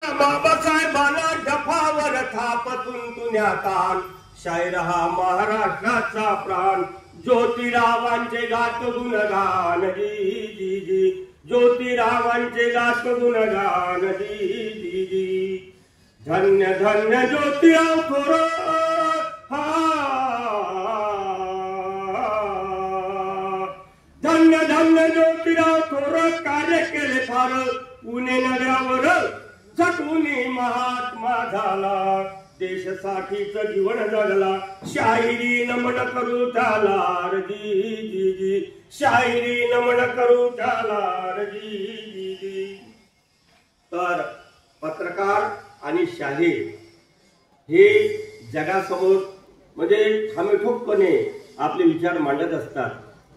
बाबासाहेबांना डफावर थापतून तुन्यातान शाहीर हा महाराष्ट्राचा प्राण ज्योतिरावांचे गात गुणगान जी जी जी ज्योतिरावांचे गात गुणगान जी जी जी धन्य धन्य ज्योतिराव थोरात धन्य धन्य ज्योतिराव थोरात कार्य केले फार पुणे नगरावर झटून महात्मा झाला देशासाठीच जीवन जगला शाहिरी नमन करू त्याला जी जी जी शाहिरी नमन करू त्याला जी जी जी। तर पत्रकार आणि शाहीर हे जगासमोर म्हणजे ठामठोकपणे आपले विचार मांडत असतात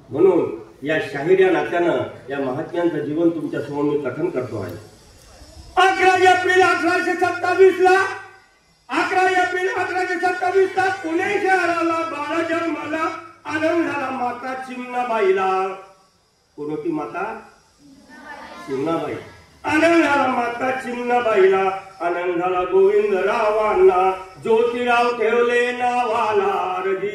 म्हणून या शाहीर या नात्यानं या महात्म्यांचं जीवन तुमच्या समोर मी कथन करतो आहे। 11 एप्रिल 1827 ला 11 एप्रिल 1827 ला पुणे शहराला बाळ जन्माला आनंद झाला माता चिमणाबाईला। कोण होती माता? चिमणाबाई। आनंद झाला माता चिमणाबाईला आनंद झाला गोविंदरावांना ज्योतिराव ठेवले नावाला जी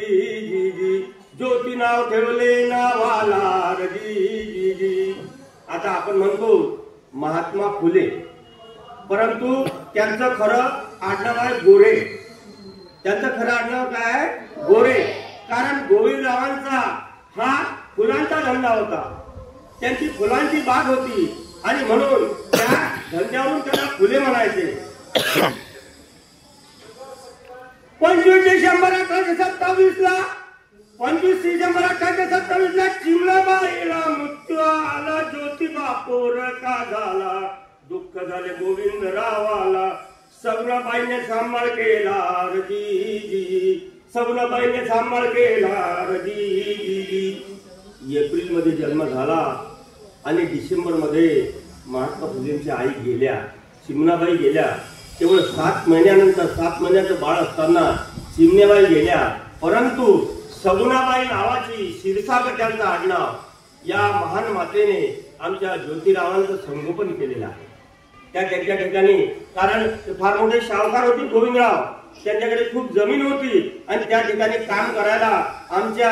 जी जी ज्योती नाव ठेवले नावाला जी जी जी। आता आपण म्हणतो महात्मा फुले परंतु त्यांचं खरं आडनाव आहे गोरे। त्यांचं खरं आडनाव काय? गोरे। कारण गोविंदरावांचा हा फुलांचा धंदा होता त्यांची फुलांची बाग होती आणि म्हणून त्या धंद्यावरून त्यांना फुले म्हणायचे। 25 डिसेंबर 1827 ला 25 डिसेंबर 1827 ला चिमणाबाईला मृत्यू आला ज्योतिबा पोरका झाला दुःख झाले गोविंदरावाला सगुणाबाईने सांभाळ केला जी जी सगुणाबाईने सांभाळ केला जी जी जी। एप्रिल मध्ये जन्म झाला आणि डिसेंबर मध्ये महात्मा फुलेंची आई गेल्या चिमणाबाई गेल्या केवळ 7 महिन्यानंतर 7 महिन्याचं बाळ असताना चिमणाबाई गेल्या परंतु सगुणाबाई नावाची क्षीरसागर त्यांचं आडनाव या महान मातेने आमच्या ज्योतिरावांचं संगोपन केलेलं आहे। त्या त्यांच्या ठिकाणी कारण फार मोठे शाहूकार होते गोविंदराव त्यांच्याकडे खूप जमीन होती आणि त्या ठिकाणी काम करायला आमच्या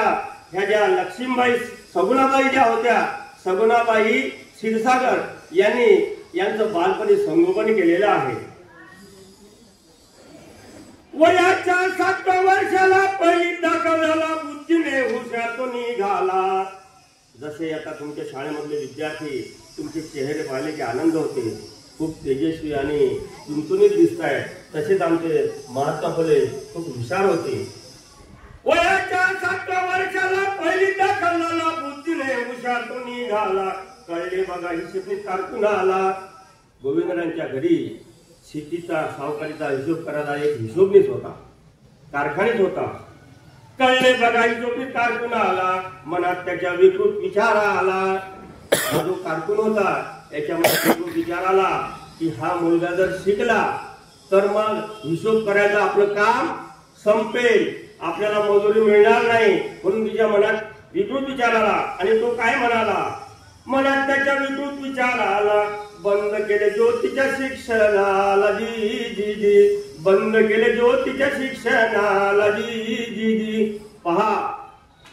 ह्या ज्या लक्ष्मीबाई सगुणाबाई ज्या होत्या सगुणाबाई क्षीरसागर यांनी यांचं बालपणी संगोपन केलेलं आहे। वयाच्या 7व्या वर्षाला पहिली दाखल झाला बुद्धीने हुशारातून निघाला। जसे आता तुमच्या शाळेमधले विद्यार्थी तुमचे चेहरे पाहिले की आनंद होते खूप तेजस्वी आणि तुमतुनीत दिसतायत तसेच आमचे महात्मा फुले खूप हुशार होते। वयाच्या 7व्या वर्षाला पहिली दाखल झाला बुद्धीने हुशारातून निघाला कळले बघा हिशोबनी कारकून आला। गोविंदरावांच्या घरी शेतीचा सावकारीचा हिशोब करायला एक हिशोबनीच होता कारखानीच होता कळले बघा हिशोबनी कारकून आला मनात त्याच्या विकृत विचार आला। हा जो कारकून होता याच्यामध्ये विकृत विचार आला की हा मुलगा जर शिकला तर मग हिशोब करायचं आपलं काम संपेल आपल्याला मजुरी मिळणार नाही म्हणून तिच्या मनात विकृत विचार आला आणि तो काय म्हणाला मनात त्याच्या विकृत विचार आला बंद केले ज्योतीच्या शिक्षणाला जी जी जी बंद केले ज्योतीच्या शिक्षणाला जी जी जी। पहा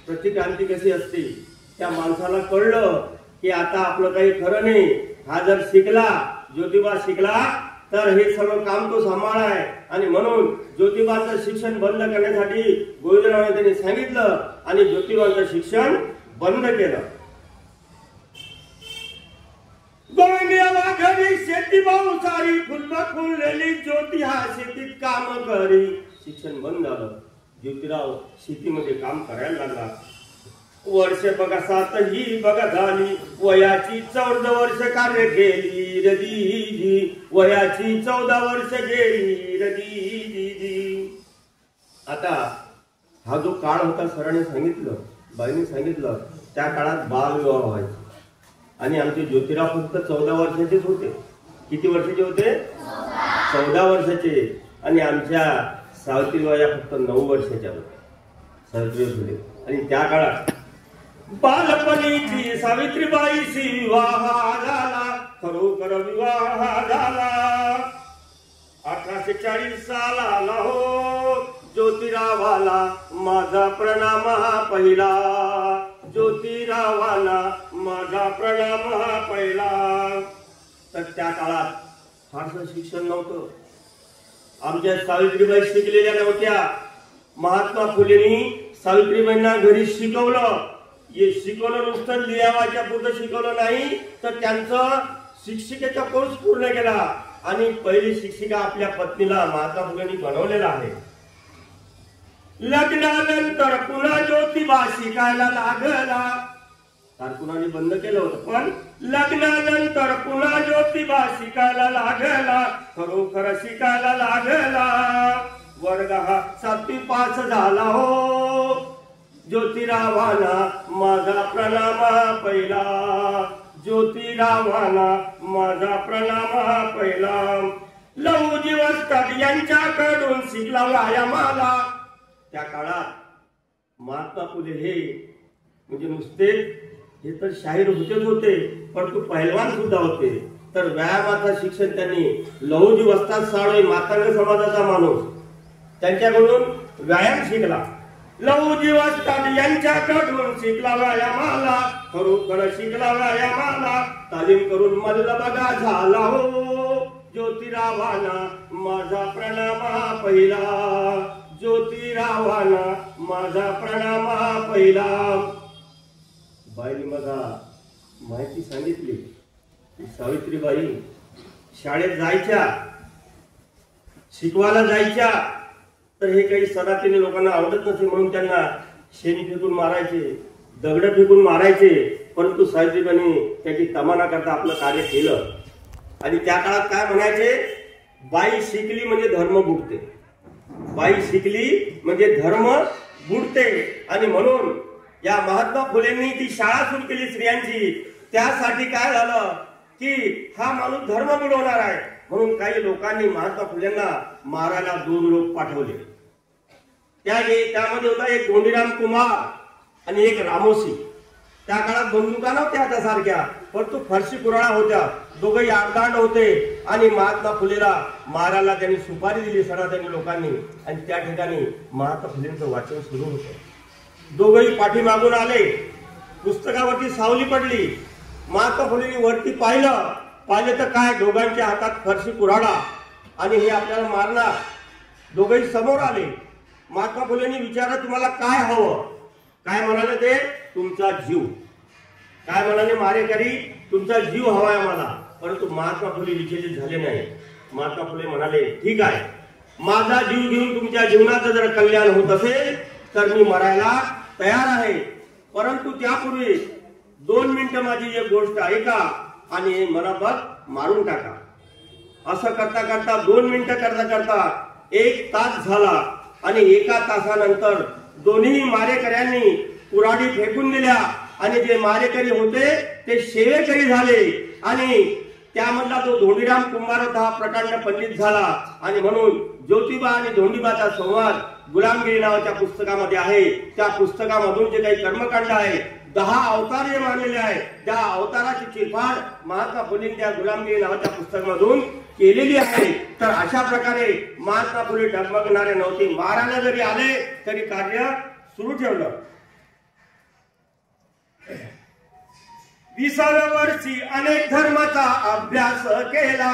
प्रतिक्रांती कशी असते त्या माणसाला कळलं की आता आपलं काही खरं नाही हा जर शिकला ज्योतिबा शिकला तर हे सर्व काम तो सांभाळाय आणि म्हणून ज्योतिबाचं शिक्षण बंद करण्यासाठी गोविंदरावांनी त्यांनी सांगितलं आणि ज्योतिबाचं शिक्षण बंद केलं। गोविंदरावा घरी शेती भाऊ सारी फुलबा फुललेली ज्योती हा शेतीत काम करी शिक्षण बंद झालं ज्योतिराव शेतीमध्ये काम करायला लागला। वर्ष बघा 7 ही बघा झाली वयाची 14 वर्ष कार्य केली रदी जी वयाची 14 वर्ष गेली रदी जी जी। आता हा जो काळ होता सरांनी सांगितलं बाईंनी सांगितलं त्या काळात बालविवाह व्हायचे आणि आमचे ज्योतिराव फक्त 14 वर्षाचेच होते। किती वर्षाचे होते? 14 वर्षाचे आणि आमच्या सावित्रीबाई फक्त 9 वर्षाच्या होत्या सावित्रीबाई फुले। आणि त्या काळात बालपणीची सावित्रीबाईशी विवाह झाला खरोखर विवाह झाला 1840 सालाला हो ज्योतिरावाला माझा प्रणाम हा पहिला, ज्योतिरावाला माझा प्रणाम हा पहिला. तर त्या काळात फारसं शिक्षण नव्हतं. आमच्या सावित्रीबाई शिकलेल्या नव्हत्या. महात्मा फुलेंनी सावित्रीबाईंना घरी शिकवलं. हे शिकवलं नुसतं लिहावाच्या पुरतं शिकवलं नाही, तर त्यांचं शिक्षिकेचा कोर्स पूर्ण केला. आणि पहिली शिक्षिका आपल्या पत्नीला महात्मा फुलेंनी बनवलेला आहे. लग्नानंतर पुन्हा ज्योतिबा शिकायला लागला. कारकुनाने बंद केलं होतं, पण लग्नानंतर पुन्हा ज्योतिबा शिकायला लागला. खरोखर शिकायला लागला. वर्ग हा 7वी पास झाला हो ज्योतिरावाला माझा प्रणाम पहिला, ज्योतिरावाला माझा प्रणाम पहिला. लहुजी वस्ताद यांच्याकडून शिकला व्यायामाला. त्या काळात महात्मा फुले हे म्हणजे नुसते हे तर शाहीर होते, पण तो पहिलवान सुद्धा होते. तर व्यायामाचं शिक्षण त्यांनी लहुजी वस्ताद साळवे मातंग समाजाचा माणूस त्यांच्याकडून व्यायाम शिकला. लहुजी वस्ताद यांच्याकडून शिकला व्यायामाला. खरोखर शिकला व्यायामाला. तालीम करून मल्ल बघा झाला हो ज्योतिरावाला माझा प्रणाम पहिला, ज्योतिरावाला माझा प्रणाम पहिला. बाईने मला माहिती सांगितली की सावित्रीबाई शाळेत जायच्या, शिकवायला जायच्या, तर हे काही सनातनी लोकांना आवडत नसे म्हणून त्यांना शेणी फेकून मारायचे, दगड फेकून मारायचे. परंतु सावित्रीबाईंनी त्याची तमाना करता आपलं कार्य केलं. आणि त्या काळात काय म्हणायचे, बाई शिकली म्हणजे धर्म बुडते, बाई शिकली म्हणजे धर्म बुडते. आणि म्हणून या महात्मा फुलेंनी ती शाळा सुरू केली स्त्रियांची. त्यासाठी काय झालं की हा माणूस धर्म बुडवणार आहे म्हणून काही लोकांनी महात्मा फुलेंना मारायला 2 लोक पाठवले. त्यामध्ये होता एक धोंडीराम कुमार आणि एक रामोसी. त्या काळात बंदुका नव्हत्या त्यासारख्या, परंतु फरशी कुराळा होत्या. दोघंही आडदांड होते आणि महात्मा फुलेला मारायला त्यांनी सुपारी दिली सनातनी लोकांनी. आणि त्या ठिकाणी महात्मा फुलेंचं वाचन सुरू होतं. दोघंही पाठीमागून आले. पुस्तकावरती सावली पडली. महात्मा फुलेंनी वरती पाहिलं तर काय, दोघांच्या हातात फरशी कुऱ्हाड आणि हे आपल्याला मारणार. दोघंही समोर आले. महात्मा फुलेंनी विचारलं तुम्हाला काय हवं? काय म्हणाले ते, तुमचा जीव. काय म्हणाले मारेकरी, तुमचा जीव हवाय मला. परंतु महात्मा फुले विचलित झाले नाही. महात्मा फुले म्हणाले ठीक आहे, माझा जीव घेऊन तुमच्या जीवनाचं जर कल्याण होत असेल तर मी मरायला तयार आहे. परंतु त्यापूर्वी 2 मिनिटं माझी एक गोष्ट ऐका आणि मला बघ मारून टाका. असं करता करता 2 मिनिटं करता 1 तास झाला. आणि 1 तासानंतर दोन्ही मारेकऱ्यांनी कुऱ्हाडी फेकून दिल्या. आणि जे मारेकरी होते ते सेवेकरी झाले. आणि त्यामधला जो धोंडीराम कुंभार होता हा प्रकांड पंडित झाला. आणि म्हणून ज्योतिबा आणि धोंडीबाचा संवाद गुलामगिरी नावाच्या पुस्तकामध्ये आहे. त्या पुस्तकामधून जे काही कर्मकांड आहे, 10 अवतार जे मानलेले आहे, त्या अवताराची चिरफाड महात्मा फुलेंनी त्या गुलामगिरी नावाच्या पुस्तकामधून केलेली आहे. तर अशा प्रकारे महात्मा फुले डगमगणारे नव्हते. मारायला जरी आले तरी कार्य सुरू ठेवलं. 20व्या वर्षी अनेक धर्माचा अभ्यास केला.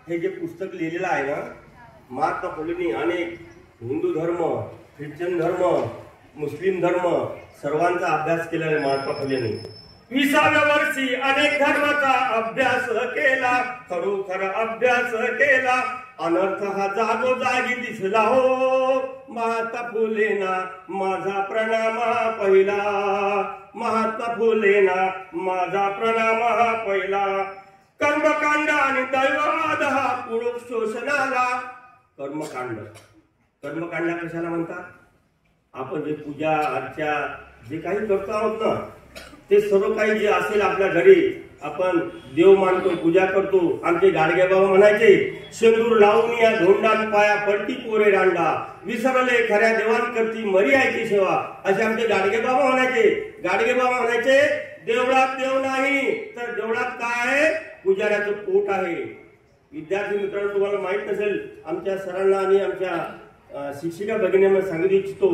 हे जे पुस्तक लिहिलेलं आहे ना, महात्मा फुलेंनी अनेक हिंदू धर्म, ख्रिश्चन धर्म, मुस्लिम धर्म सर्वांचा अभ्यास केला आहे महात्मा फुलेंनी. 20व्या वर्षी अनेक धर्माचा अभ्यास केला. खरोखर अभ्यास केला. अनर्थ हा जागोजागी दिसला हो महात्मा फुलेंना माझा प्रणाम पहिला, महात्मा फुलेंना माझा प्रणाम पहिला. कर्मकांड आणि दैववाद हा पुरुष शोषणाला. कर्मकांड कशाला म्हणतात? आपण जे पूजा अर्चा जे काही करतो आहोत ना, ते सर्व काही जे असेल आपल्या घरी, आपण देव मानतो, पूजा करतो. आमचे गाडगे बाबा म्हणायचे, शेंदूर लावून या धोंडान पाया पडती पोरे रांडा, विसरले खऱ्या देवान करती मरी आयची सेवा. असे आमचे गाडगे बाबा म्हणायचे. गाडगे बाबा म्हणायचे, देवळात देव नाही तर देवळात काय आहे, पुजाऱ्याचं पोट आहे. विद्यार्थी मित्रांनो, तुम्हाला माहित नसेल, आमच्या सरांना आणि आमच्या शिक्षिका भगिनींना सांगू इच्छितो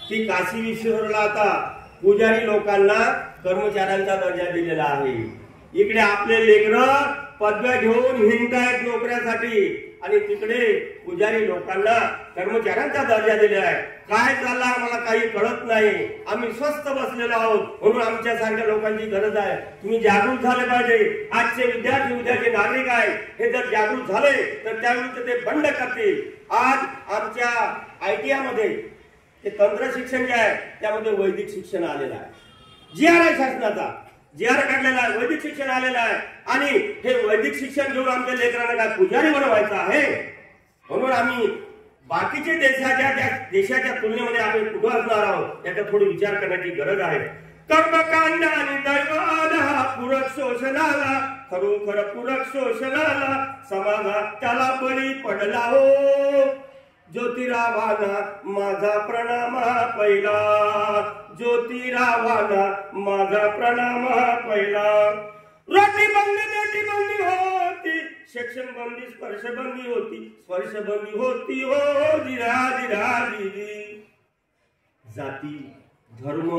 की काशी विश्वेश्वरला आता पुजारी लोकांना कर्मचाऱ्यांचा दर्जा दिलेला आहे. इकडे आपले लेकरं पदव्या घेऊन हिंडतायत नोकऱ्यासाठी आणि तिकडे पुजारी लोकांना कर्मचाऱ्यांचा दर्जा दिलेला आहे. काय चाललं आम्हाला काही कळत नाही. आम्ही स्वस्थ बसलेलो आहोत, म्हणून आमच्या सारख्या लोकांची गरज आहे. तुम्ही जागृत झाले पाहिजे. आजचे विद्यार्थी उद्याचे नागरिक आहेत, हे जर जागृत झाले तर त्यावेळी ते बंड करतील. आज आमच्या ITI मध्ये ते तंत्र शिक्षण जे आहे त्यामध्ये वैदिक शिक्षण आलेलं आहे. GR आहे शासनाचा, GR काढलेला आहे, वैदिक शिक्षण आलेलं आहे. आणि हे वैदिक शिक्षण घेऊन आमच्या लेकरांना काय पुजारी बनवायचं आहे. म्हणून आम्ही बाकीचे देशाच्या तुलनेमध्ये आम्ही कुठं असणार आहोत याचा थोडी विचार करण्याची गरज आहे. कर्मकांड आणि दैवाद हा पूरक शोषणाला, खरोखर पूरक शोषणाला समाजात त्याला बळी पडला हो. ज्योतिरावांना माझा प्रणाम पहिला, ज्योतिरावांना माझा प्रणाम पहिला. रोटी बंदी बेटी बंदी होती, शिक्षण बंदी स्पर्श बंदी होती, स्पर्श बंदी होती हो दिरा दिरा दिरी. जाती धर्म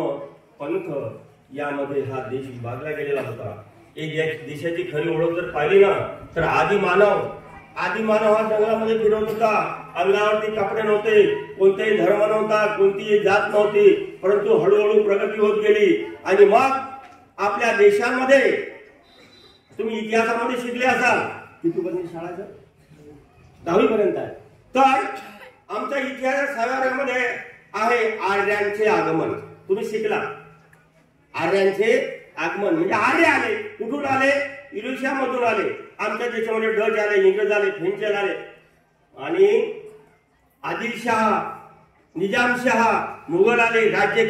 पंथ यामध्ये हा देश विभागला गेलेला होता. एक देशाची खरी ओळख जर पाहिली ना तर आदी मानव हा जंगलामध्ये फिरत होता. अंगावरती कपडे नव्हते, कोणताही धर्म नव्हता, कोणतीही जात नव्हती. परंतु हळूहळू प्रगती होत गेली आणि मग आपल्या देशामध्ये तुम्ही इतिहासामध्ये शिकले असाल. कितीपर्यंत शाळा? 10वी पर्यंत आहे. तर आमच्या इतिहास सागरामध्ये आहे आर्यांचे आगमन. तुम्ही शिकला आर्यांचे आगमन म्हणजे आर्य आले. कुठून आले? युरेशिया मधून आले. आमच्या देशामध्ये डच आले, इंग्रज आले, फ्रेंच आले आणि आदिलशाह, निजामशाह, मुघल आले. राज्य